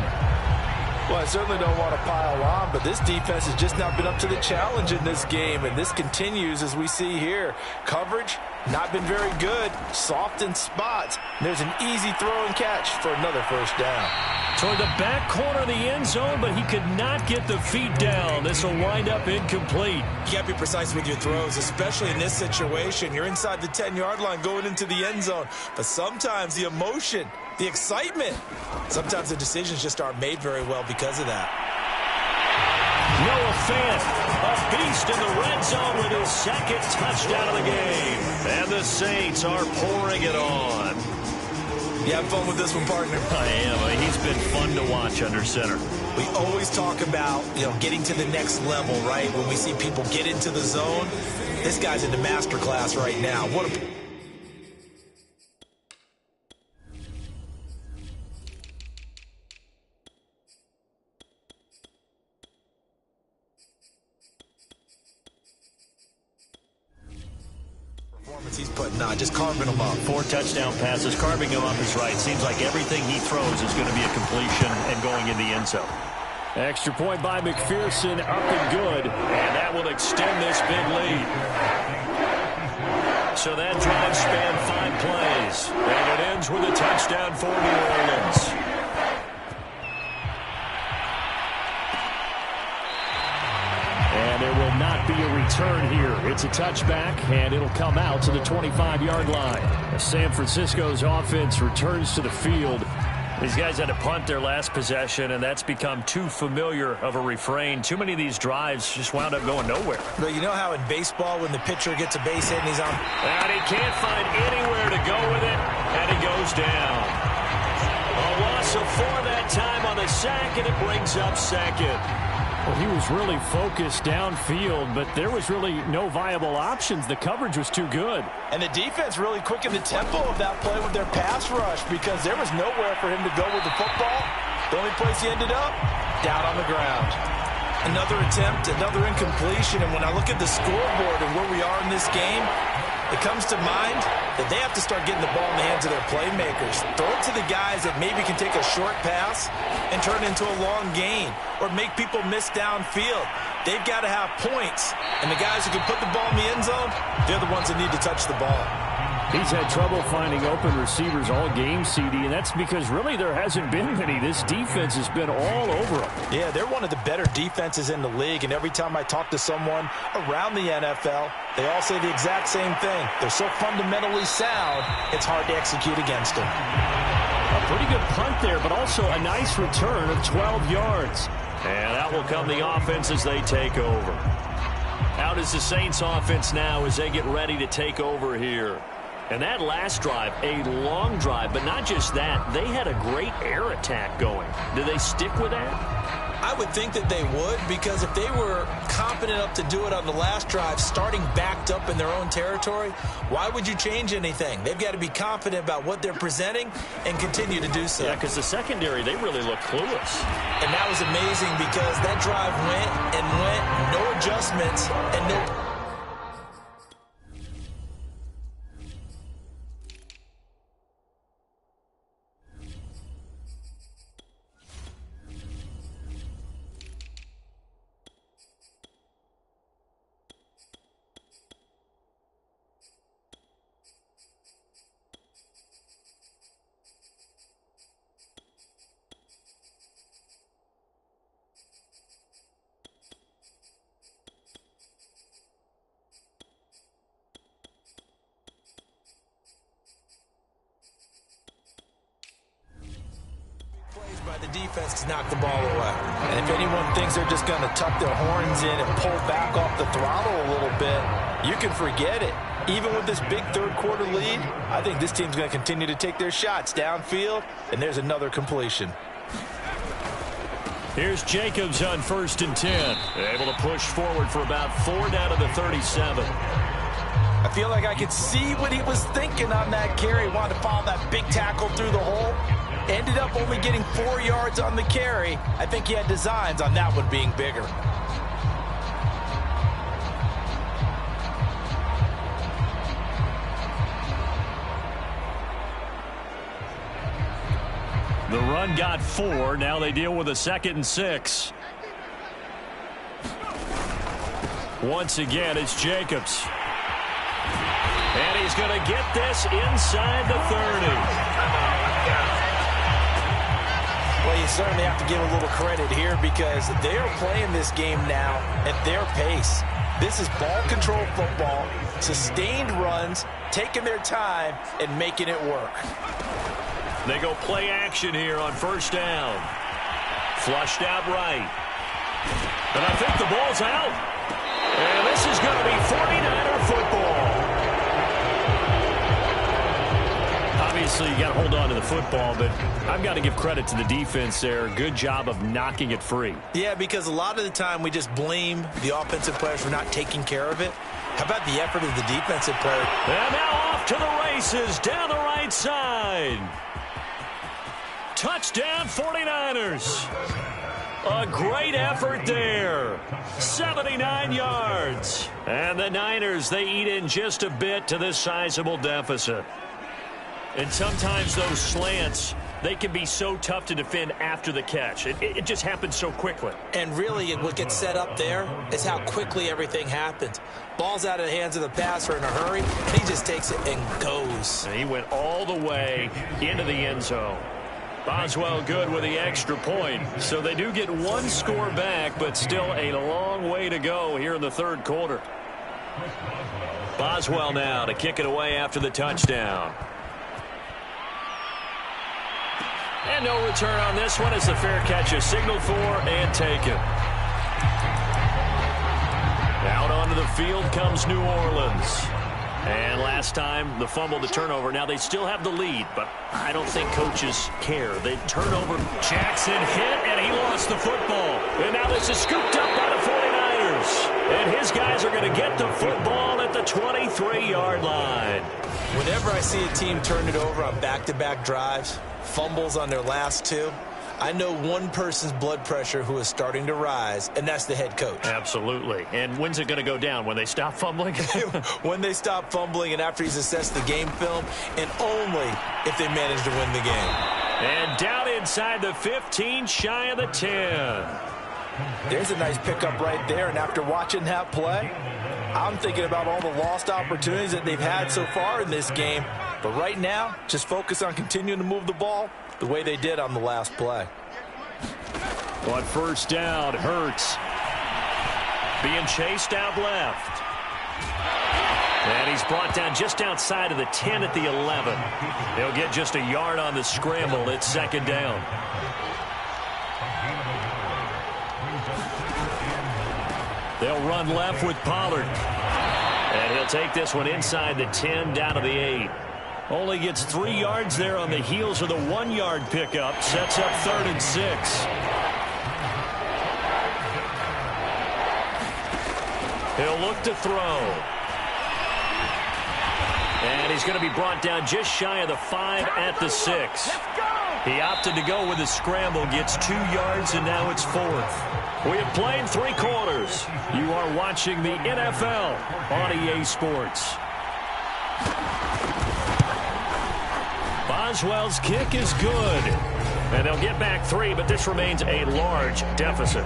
Well, I certainly don't want to pile on, but this defense has just not been up to the challenge in this game, and this continues as we see here. Coverage, not been very good. Soft in spots. There's an easy throw and catch for another first down. Toward the back corner of the end zone, but he could not get the feet down. This will wind up incomplete. You got to be precise with your throws, especially in this situation. You're inside the 10-yard line going into the end zone, but sometimes the emotion, the excitement, sometimes the decisions just aren't made very well because of that. Noah Fant, a beast in the red zone with his 2nd touchdown of the game. And the Saints are pouring it on. You have fun with this one, partner? I am. He's been fun to watch under center. We always talk about, getting to the next level, right? When we see people get into the zone, this guy's in the master class right now. What a... he's putting on, just carving them up. 4 touchdown passes, carving him up is right. Seems like everything he throws is going to be a completion and going in the end zone. Extra point by McPherson, up and good, and that will extend this big lead. So that drive spanned 5 plays, and it ends with a touchdown for New Orleans. And there will not be a return here. It's a touchback, and it'll come out to the 25-yard line. As San Francisco's offense returns to the field, these guys had to punt their last possession, and that's become too familiar of a refrain. Too many of these drives just wound up going nowhere. But you know how in baseball when the pitcher gets a base hit and he's on... And he can't find anywhere to go with it, and he goes down. A loss of 4 that time on the sack, and it brings up 2nd. Well, he was really focused downfield, but there was really no viable options. The coverage was too good. And the defense really quickened the tempo of that play with their pass rush because there was nowhere for him to go with the football. The only place he ended up, down on the ground. Another attempt, another incompletion, and when I look at the scoreboard and where we are in this game, it comes to mind that they have to start getting the ball in the hands of their playmakers. Throw it to the guys that maybe can take a short pass and turn it into a long gain or make people miss downfield. They've got to have points. And the guys who can put the ball in the end zone, they're the ones that need to touch the ball. He's had trouble finding open receivers all game, CD, and that's because really there hasn't been many. This defense has been all over him. Yeah, they're one of the better defenses in the league, and every time I talk to someone around the NFL, they all say the exact same thing. They're so fundamentally sound, it's hard to execute against them. A pretty good punt there, but also a nice return of 12 yards. And out will come the offense as they take over. Out is the Saints offense now as they get ready to take over here. And that last drive, a long drive, but not just that. They had a great air attack going. Do they stick with that? I would think that they would, because if they were competent enough to do it on the last drive, starting backed up in their own territory, why would you change anything? They've got to be confident about what they're presenting and continue to do so. Yeah, because the secondary, they really look clueless. And that was amazing because that drive went, no adjustments, and no... the defense to knock the ball away. And if anyone thinks they're just going to tuck their horns in and pull back off the throttle a little bit, you can forget it. Even with this big third-quarter lead, I think this team's going to continue to take their shots downfield, and there's another completion. Here's Jacobs on 1st and 10. Able to push forward for about 4 down to the 37. I feel like I could see what he was thinking on that carry. Wanted to follow that big tackle through the hole. Ended up only getting 4 yards on the carry. I think he had designs on that one being bigger. The run got 4. Now they deal with a 2nd and 6. Once again, it's Jacobs. And he's going to get this inside the 30. Well, you certainly have to give a little credit here because they are playing this game now at their pace. This is ball control football, sustained runs, taking their time, and making it work. They go play action here on 1st down. Flushed out right. And I think the ball's out. And this is going to be 49er football. Obviously, you got to hold on to the football, but I've got to give credit to the defense there. Good job of knocking it free. Yeah, because a lot of the time we just blame the offensive players for not taking care of it. How about the effort of the defensive player? And now off to the races down the right side. Touchdown 49ers. A great effort there. 79 yards. And the Niners, they eat in just a bit to this sizable deficit. And sometimes those slants, they can be so tough to defend after the catch. It just happens so quickly. And really, what gets set up there is how quickly everything happens. Ball's out of the hands of the passer in a hurry. He just takes it and goes. And he went all the way into the end zone. Boswell good with the extra point. So they do get 1 score back, but still a long way to go here in the 3rd quarter. Boswell now to kick it away after the touchdown. And no return on this one as the fair catch is signaled for and taken. Out onto the field comes New Orleans. And last time, the fumble, the turnover. Now they still have the lead, but I don't think coaches care. They turn over. Jackson hit, and he lost the football. And now this is scooped up by the 49ers. And his guys are going to get the football at the 23-yard line. Whenever I see a team turn it over on back-to-back drives, fumbles on their last 2, I know one person's blood pressure who is starting to rise, and that's the head coach. Absolutely. And when's it going to go down? When they stop fumbling? When they stop fumbling and after he's assessed the game film, and only if they manage to win the game. And down inside the 15, shy of the 10. There's a nice pickup right there, and after watching that play, I'm thinking about all the lost opportunities that they've had so far in this game. But right now, just focus on continuing to move the ball the way they did on the last play. On 1st down, Hurts being chased out left. And he's brought down just outside of the 10 at the 11. He'll get just a yard on the scramble. It's 2nd down. They'll run left with Pollard. And he'll take this one inside the 10 down to the 8. Only gets 3 yards there on the heels of the 1-yard pickup. Sets up 3rd and 6. He'll look to throw. And he's going to be brought down just shy of the 5 at the 6. He opted to go with a scramble, gets 2 yards, and now it's 4th. We have played 3 quarters. You are watching the NFL on EA Sports. Boswell's kick is good. And they'll get back 3, but this remains a large deficit.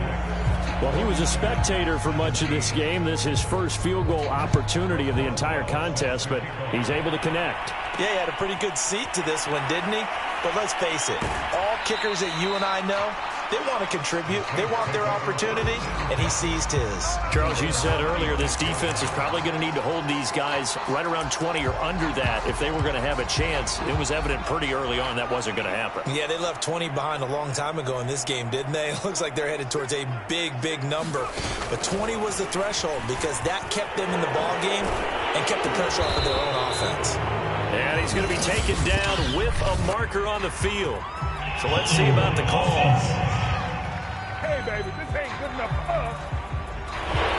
Well, he was a spectator for much of this game. This is his first field goal opportunity of the entire contest, but he's able to connect. Yeah, he had a pretty good seat to this one, didn't he? But let's face it, all kickers that you and I know, They want to contribute. They want their opportunity, and he seized his. Charles, you said earlier this defense is probably going to need to hold these guys right around 20 or under that if they were going to have a chance. It was evident pretty early on that wasn't going to happen. Yeah, they left 20 behind a long time ago in this game, didn't they? It looks like they're headed towards a big, big number. But 20 was the threshold because that kept them in the ball game and kept the pressure off of their own offense. And he's going to be taken down with a marker on the field. So let's see about the call. Hey, baby, this ain't good enough for us.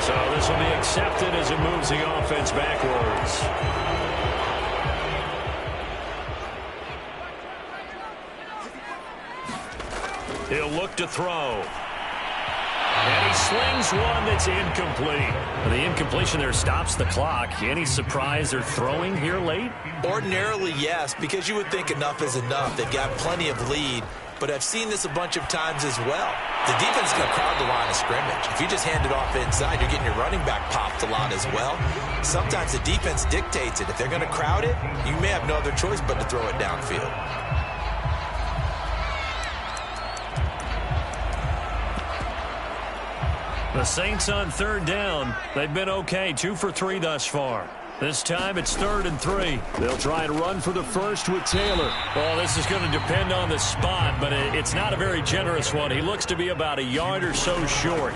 So this will be accepted as it moves the offense backwards. He'll look to throw. And he slings one that's incomplete. The incompletion there stops the clock. Any surprise they're throwing here late? Ordinarily, yes, because you would think enough is enough. They've got plenty of lead, but I've seen this a bunch of times as well. The defense is going to crowd the line of scrimmage. If you just hand it off inside, you're getting your running back popped a lot as well. Sometimes the defense dictates it. If they're going to crowd it, you may have no other choice but to throw it downfield. The Saints on third down. They've been okay, 2 for 3 thus far. This time it's 3rd and 3. They'll try and run for the first with Taylor. Well, this is going to depend on the spot, but it's not a very generous one. He looks to be about a yard or so short.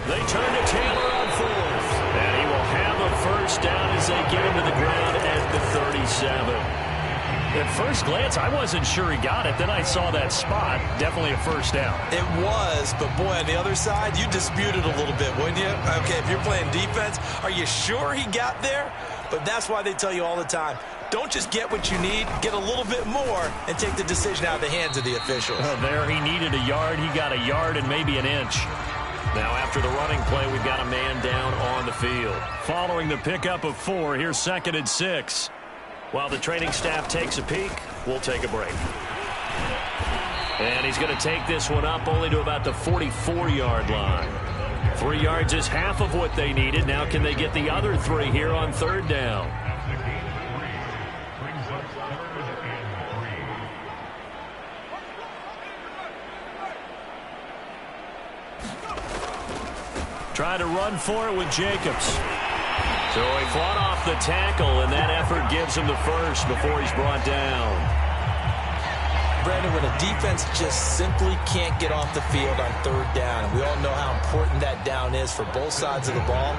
They turn to Taylor on 4th. And he will have a first down as they get him to the ground at the 37. At first glance, I wasn't sure he got it. Then I saw that spot. Definitely a first down. It was, but boy, on the other side, you disputed a little bit, wouldn't you? Okay, if you're playing defense, are you sure he got there? But that's why they tell you all the time, don't just get what you need, get a little bit more, and take the decision out of the hands of the officials. There he needed a yard. He got a yard and maybe an inch. Now, after the running play, we've got a man down on the field. Following the pickup of 4, here's 2nd and 6. While the training staff takes a peek, we'll take a break. And he's going to take this one up only to about the 44-yard line. 3 yards is half of what they needed. Now can they get the other 3 here on 3rd down? Try to run for it with Jacobs. So he fought off the tackle, and that effort gives him the first before he's brought down. Brandon, when a defense just simply can't get off the field on 3rd down, and we all know how important that down is for both sides of the ball,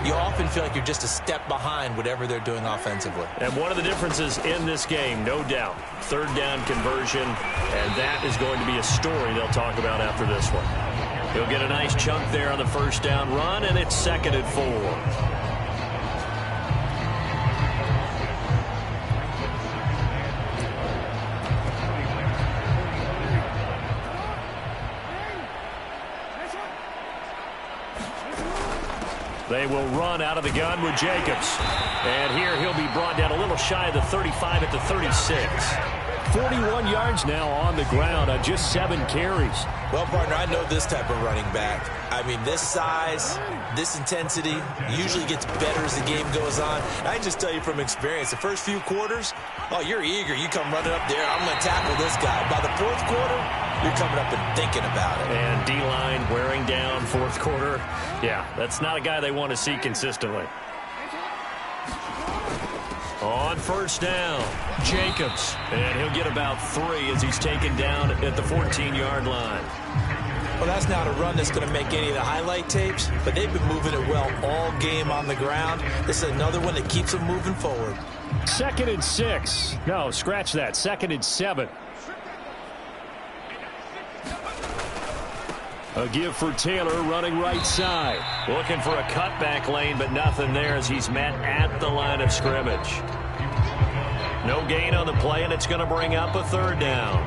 you often feel like you're just a step behind whatever they're doing offensively. And one of the differences in this game, no doubt, 3rd down conversion, and that is going to be a story they'll talk about after this one. He'll get a nice chunk there on the first down run, and it's 2nd and 4. They will run out of the gun with Jacobs. And here he'll be brought down a little shy of the 35 at the 36. 41 yards now on the ground on just 7 carries. Well, partner, I know this type of running back. I mean, this size, this intensity usually gets better as the game goes on. I can just tell you from experience, the first few quarters, oh, you're eager. You come running up there, I'm going to tackle this guy. By the 4th quarter, you're coming up and thinking about it. And D-line wearing down 4th quarter. Yeah, that's not a guy they want to see consistently. On first down, Jacobs. And he'll get about 3 as he's taken down at the 14-yard line. Well, that's not a run that's going to make any of the highlight tapes, but they've been moving it well all game on the ground. This is another one that keeps them moving forward. 2nd and 6. No, scratch that. 2nd and 7. A give for Taylor running right side. Looking for a cutback lane, but nothing there as he's met at the line of scrimmage. No gain on the play, and it's going to bring up a 3rd down.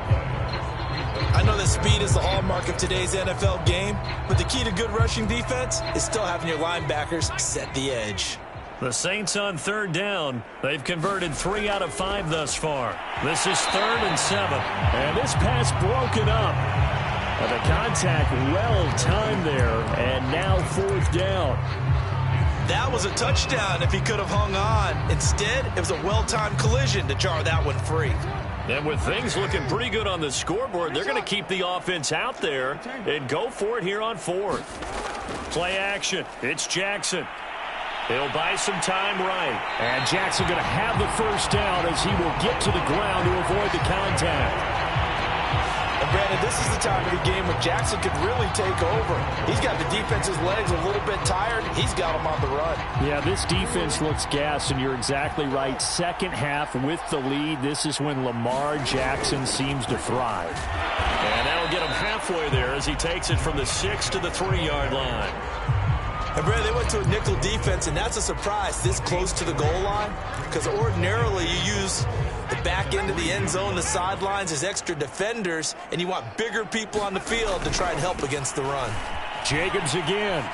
I know that speed is the hallmark of today's NFL game, but the key to good rushing defense is still having your linebackers set the edge. The Saints on 3rd down. They've converted 3 out of 5 thus far. This is 3rd and 7. And this pass broken up. And the contact well-timed there, and now 4th down. That was a touchdown if he could have hung on. Instead, it was a well-timed collision to jar that one free. And with things looking pretty good on the scoreboard, they're going to keep the offense out there and go for it here on 4th. Play action. It's Jackson. He'll buy some time right. And Jackson going to have the first down as he will get to the ground to avoid the contact. And Brandon, this is the time of the game when Jackson could really take over. He's got the defense's legs a little bit tired. He's got them on the run. Yeah, this defense looks gassed, and you're exactly right. Second half with the lead, this is when Lamar Jackson seems to thrive. And that'll get him halfway there as he takes it from the 6 to the 3-yard line. And Brandon, they went to a nickel defense, and that's a surprise this close to the goal line, because ordinarily you use the back end of the end zone, the sidelines as extra defenders, and you want bigger people on the field to try and help against the run. Jacobs again.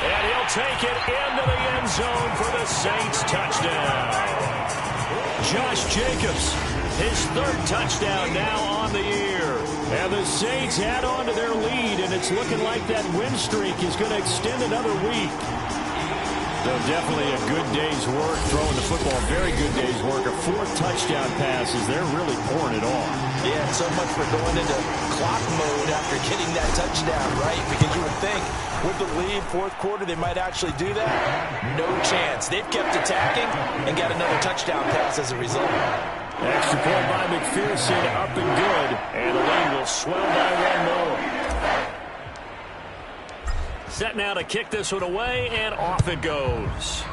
And he'll take it into the end zone for the Saints touchdown. Josh Jacobs, his 3rd touchdown now on the year. And the Saints add on to their lead, and it's looking like that win streak is going to extend another week. So definitely a good day's work throwing the football. Very good day's work. A 4th touchdown pass as they're really pouring it on. Yeah, and so much for going into clock mode after getting that touchdown, right? Because you would think with the lead, 4th quarter, they might actually do that. No chance. They've kept attacking and got another touchdown pass as a result. Extra point by McPherson, up and good. And the lead will swell by 1 more. Set now to kick this one away, and off it goes.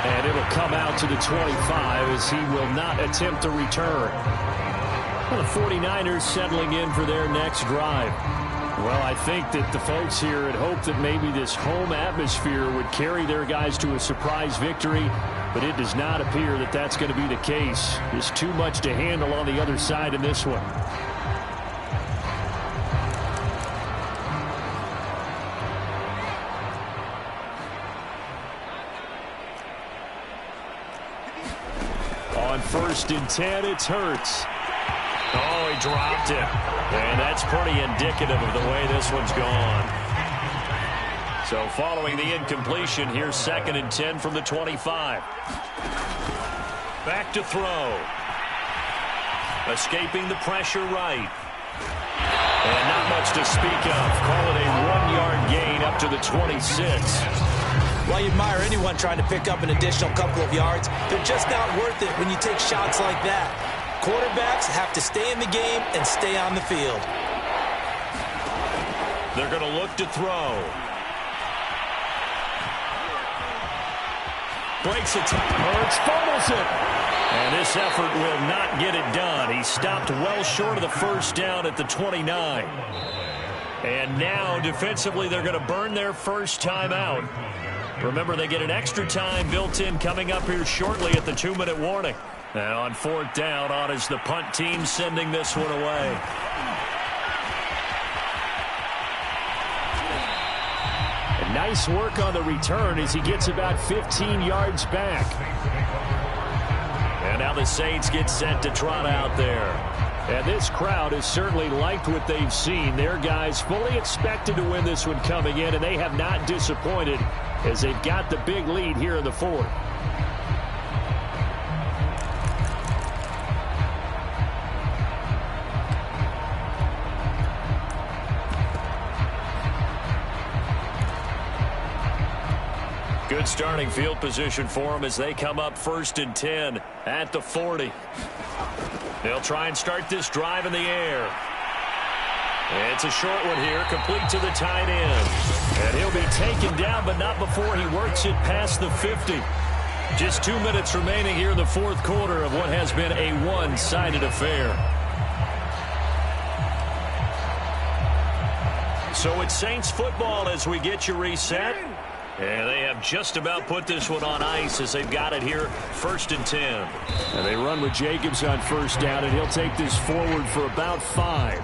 And it'll come out to the 25 as he will not attempt to return. Well, the 49ers settling in for their next drive. Well, I think that the folks here had hoped that maybe this home atmosphere would carry their guys to a surprise victory, but it does not appear that that's going to be the case. There's too much to handle on the other side in this one. On 1st and 10, it's Hurts. Oh, he dropped it. And that's pretty indicative of the way this one's gone. So following the incompletion, here's 2nd and 10 from the 25. Back to throw. Escaping the pressure right. And not much to speak of. Call it a 1-yard gain up to the 26. Well, you admire anyone trying to pick up an additional couple of yards. They're just not worth it when you take shots like that. Quarterbacks have to stay in the game and stay on the field. They're going to look to throw. Breaks it. Hurts fumbles it. And this effort will not get it done. He stopped well short of the first down at the 29. And now, defensively, they're going to burn their first time out. Remember, they get an extra time built in coming up here shortly at the 2-minute warning. And on 4th down, on is the punt team sending this one away. And nice work on the return as he gets about 15 yards back. And now the Saints get set to trot out there. And this crowd has certainly liked what they've seen. Their guys fully expected to win this one coming in, and they have not disappointed as they've got the big lead here in the 4th. Good starting field position for them as they come up 1st and 10 at the 40. They'll try and start this drive in the air. It's a short one here, complete to the tight end. And he'll be taken down, but not before he works it past the 50. Just 2 minutes remaining here in the 4th quarter of what has been a one-sided affair. So it's Saints football as we get you reset. And they have just about put this one on ice as they've got it here 1st and 10. And they run with Jacobs on 1st down, and he'll take this forward for about 5.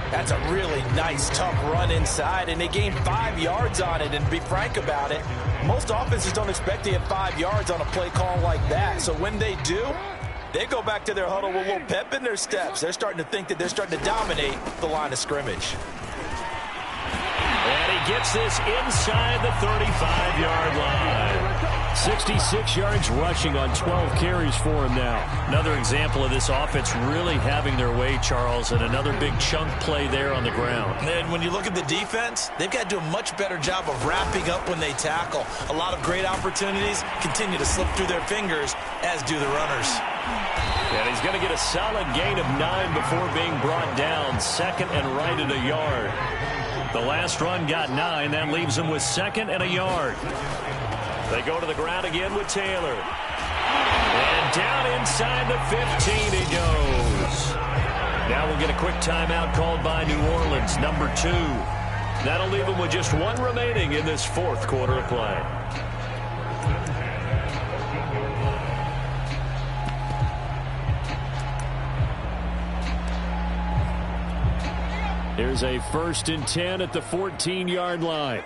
That's a really nice, tough run inside, and they gained 5 yards on it. And to be frank about it, most offenses don't expect to get 5 yards on a play call like that. So when they do, they go back to their huddle with a little pep in their steps. They're starting to think that they're starting to dominate the line of scrimmage. And he gets this inside the 35-yard line. 66 yards rushing on 12 carries for him now. Another example of this offense really having their way, Charles, and another big chunk play there on the ground. And when you look at the defense, they've got to do a much better job of wrapping up when they tackle. A lot of great opportunities continue to slip through their fingers, as do the runners. And he's going to get a solid gain of 9 before being brought down. Second and right at a yard. The last run got 9. That leaves him with second and a yard. They go to the ground again with Taylor. And down inside the 15 he goes. Now we'll get a quick timeout called by New Orleans, number 2. That'll leave him with just 1 remaining in this fourth quarter of play. Here's a 1st and 10 at the 14-yard line.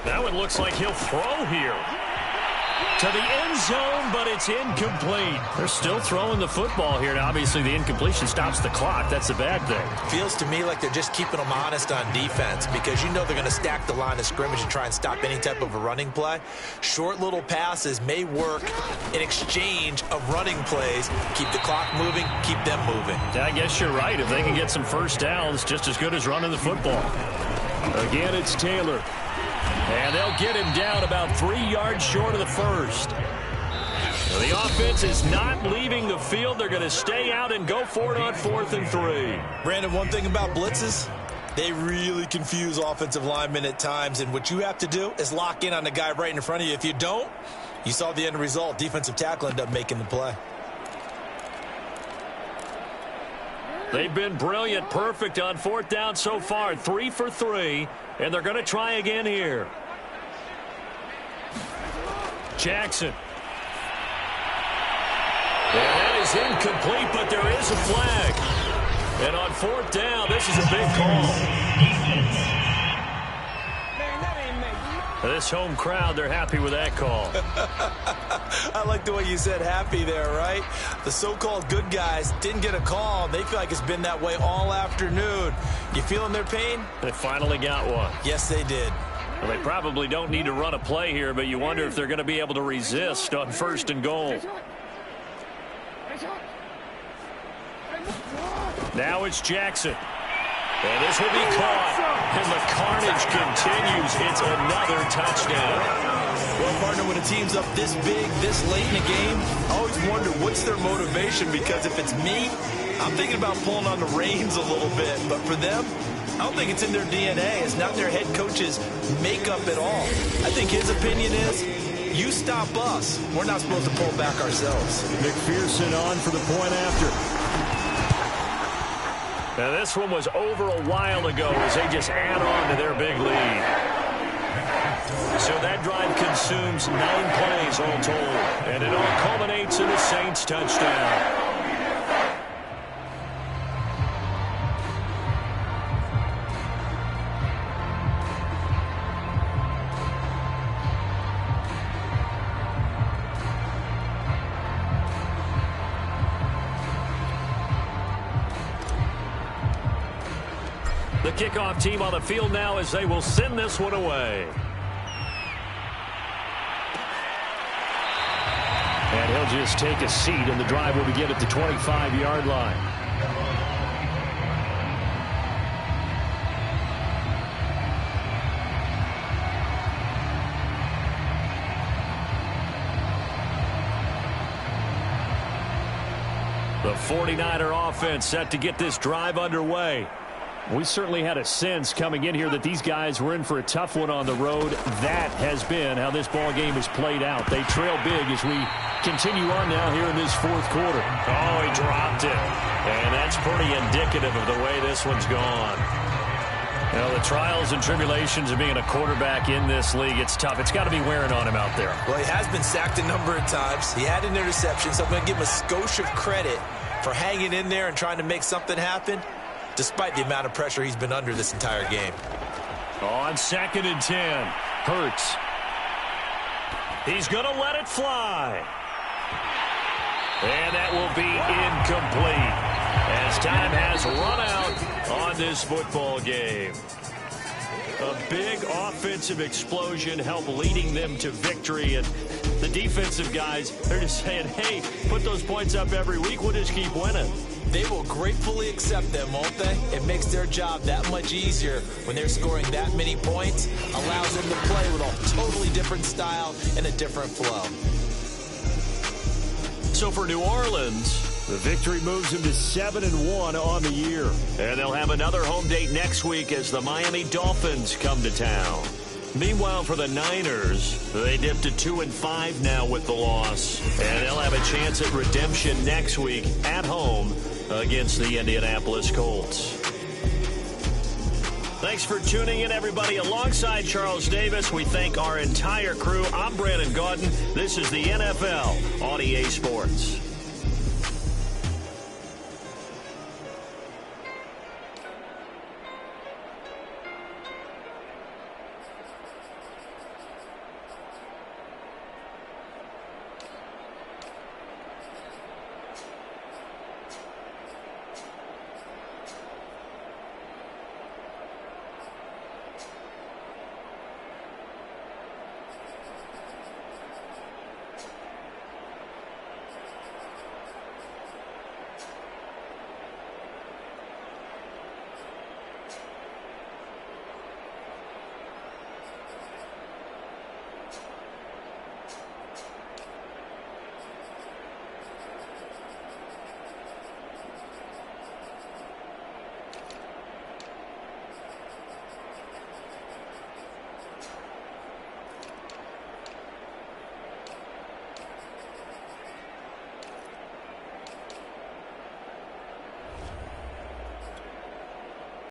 Now it looks like he'll throw here to the end zone, but it's incomplete. They're still throwing the football here. Now, obviously, the incompletion stops the clock. That's a bad thing. Feels to me like they're just keeping them honest on defense because you know they're going to stack the line of scrimmage and try and stop any type of a running play. Short little passes may work in exchange of running plays. Keep the clock moving, keep them moving. Yeah, I guess you're right. If they can get some first downs, just as good as running the football. Again, it's Taylor. And they'll get him down about 3 yards short of the first. The offense is not leaving the field. They're going to stay out and go for it on 4th and 3. Brandon, one thing about blitzes, they really confuse offensive linemen at times. And what you have to do is lock in on the guy right in front of you. If you don't, you saw the end result. Defensive tackle ended up making the play. They've been brilliant, perfect on 4th down so far. 3 for 3, and they're going to try again here. Jackson. And that is incomplete, but there is a flag. And on 4th down, this is a big call. This home crowd, they're happy with that call. I like the way you said happy there, right? The so-called good guys didn't get a call. They feel like it's been that way all afternoon. You feeling their pain? They finally got one. Yes, they did. Well, they probably don't need to run a play here, but you wonder if they're going to be able to resist on 1st and goal. Now it's Jackson. And this will be caught. And the carnage continues. It's another touchdown. Well, partner, when a team's up this big, this late in the game, I always wonder what's their motivation, because if it's me, I'm thinking about pulling on the reins a little bit. But for them, I don't think it's in their DNA. It's not their head coach's makeup at all. I think his opinion is, you stop us. We're not supposed to pull back ourselves. McPherson on for the point after. Now, this one was over a while ago as they just add on to their big lead. So that drive consumes 9 plays all told. And it all culminates in a Saints touchdown. The kickoff team on the field now as they will send this one away. And he'll just take a seat, and the drive will begin at the 25-yard line. The 49er offense set to get this drive underway. We certainly had a sense coming in here that these guys were in for a tough one on the road. That has been how this ball game has played out. They trail big as we continue on now here in this fourth quarter. Oh, he dropped it. And that's pretty indicative of the way this one's gone. You know, the trials and tribulations of being a quarterback in this league, it's tough. It's got to be wearing on him out there. Well, he has been sacked a number of times. He had an interception, so I'm going to give him a skosh of credit for hanging in there and trying to make something happen, despite the amount of pressure he's been under this entire game. On 2nd and 10, Hurts. He's going to let it fly. And that will be incomplete as time has run out on this football game. A big offensive explosion helped leading them to victory. And the defensive guys, they're just saying, hey, put those points up every week. We'll just keep winning. They will gratefully accept them, won't they? It makes their job that much easier when they're scoring that many points. Allows them to play with a totally different style and a different flow. So for New Orleans, the victory moves them to 7-1 on the year. And they'll have another home date next week as the Miami Dolphins come to town. Meanwhile, for the Niners, they dipped to 2-5 now with the loss. And they'll have a chance at redemption next week at home against the Indianapolis Colts. Thanks for tuning in, everybody. Alongside Charles Davis, we thank our entire crew. I'm Brandon Gaudin. This is the NFL on EA Sports.